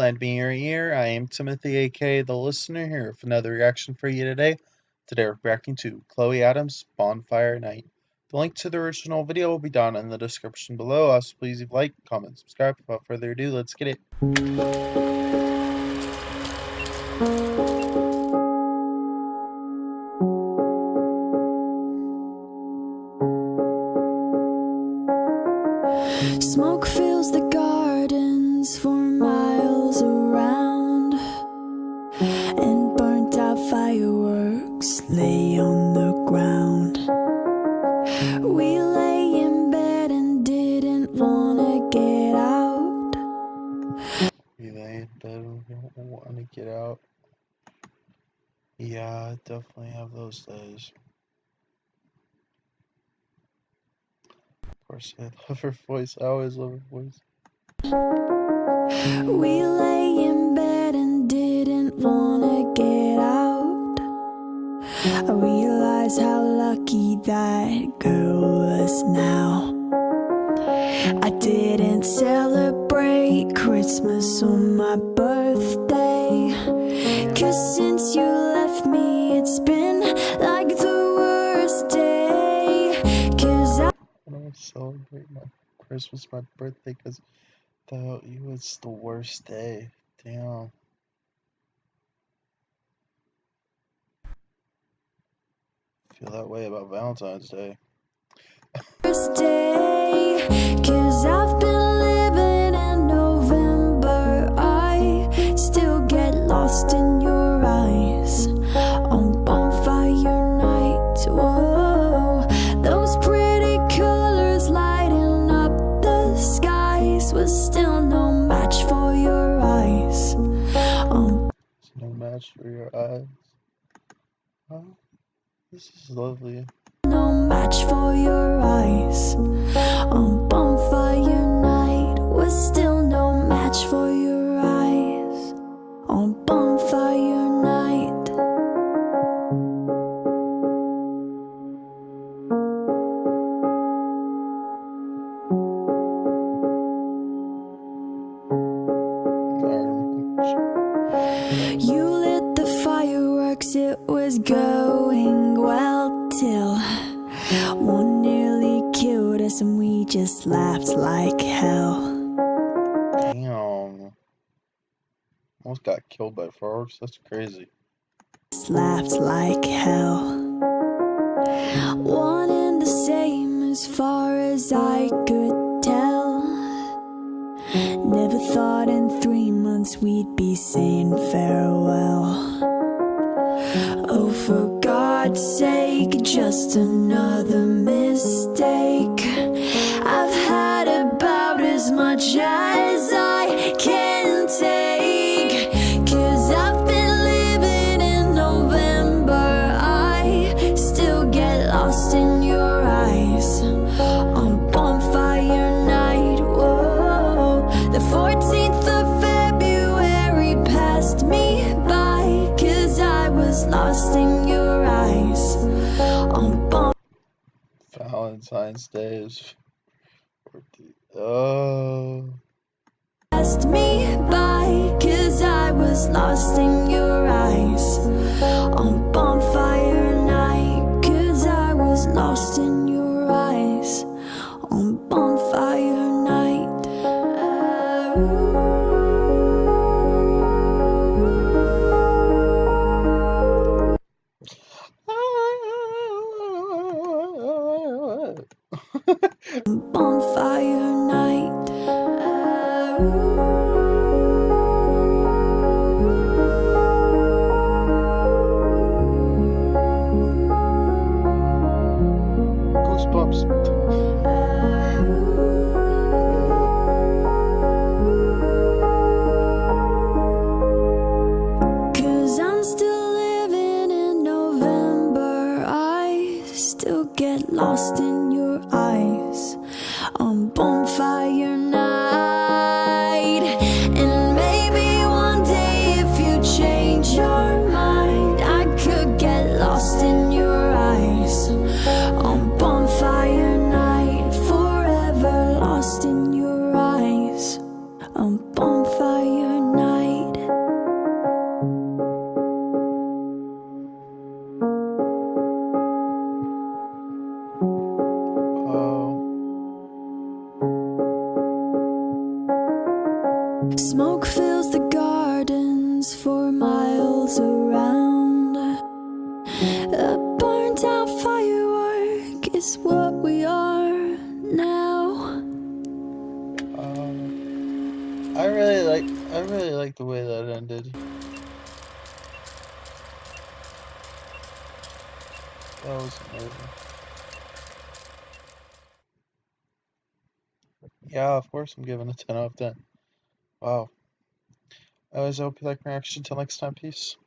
lend me your ear. I am Timothy, aka The Listener, here with another reaction for you today. Today we're reacting to Chloe Adams' Bonfire Night. The link to the original video will be down in the description below. Also, please leave a like, comment, subscribe. Without further ado, let's get it. Smoke fills the gardens for miles around, and burnt out fireworks lay on the ground. We lay in bed and didn't wanna get out. We lay in bed and don't want to get out. Yeah, I definitely have those days. Of course, I love her voice. I always love her voice. We lay in bed and didn't wanna get out. I realize how lucky that girl was now. I didn't celebrate Christmas on my birthday, 'cause since you left me it's been like the worst day. 'Cause I don't celebrate my Christmas, my birthday, because without you it's the worst day. Damn. Feel that way about Valentine's Day. Worst day, 'cause I've been living in November. I still get lost in your eyes on bonfire night. Whoa, those pretty colors lighting up the skies was still no match for your eyes. It's no match for your eyes. Oh, this is lovely. No match for your eyes on bonfire night was still no match for your eyes on bonfire night. You lit the fireworks, it was going well till one nearly killed us and we just laughed like hell. Damn. Almost got killed by fireworks. That's crazy. Just laughed like hell. One and the same as far as I could tell. Never thought in 3 months we'd be saying farewell. Oh, for God's sake, just another mistake. I've had about as much as I can take, 'cause I've been living in November. I still get lost in your eyes on bonfire night. Whoa, the 14th of February passed me by, 'cause I was lost in your eyes on Valentine's Day is 14th. Oh. passed me by, 'cause I was lost in your eyes on bonfire night, 'cause I was lost in your eyes on bonfire night. Bonfire night. Goosebumps. 'Cause I'm still living in November. I still get lost in your eyes on bonfire night. And maybe one day if you change your mind, I could get lost in your eyes on bonfire night. Forever lost in your eyes on bonfire night. ruins for miles around. A burnt out firework is what we are now. I really like the way that ended. That was amazing. Yeah, of course I'm giving a 10 out of 10. Wow. I always hope you like my reaction. Till next time, peace.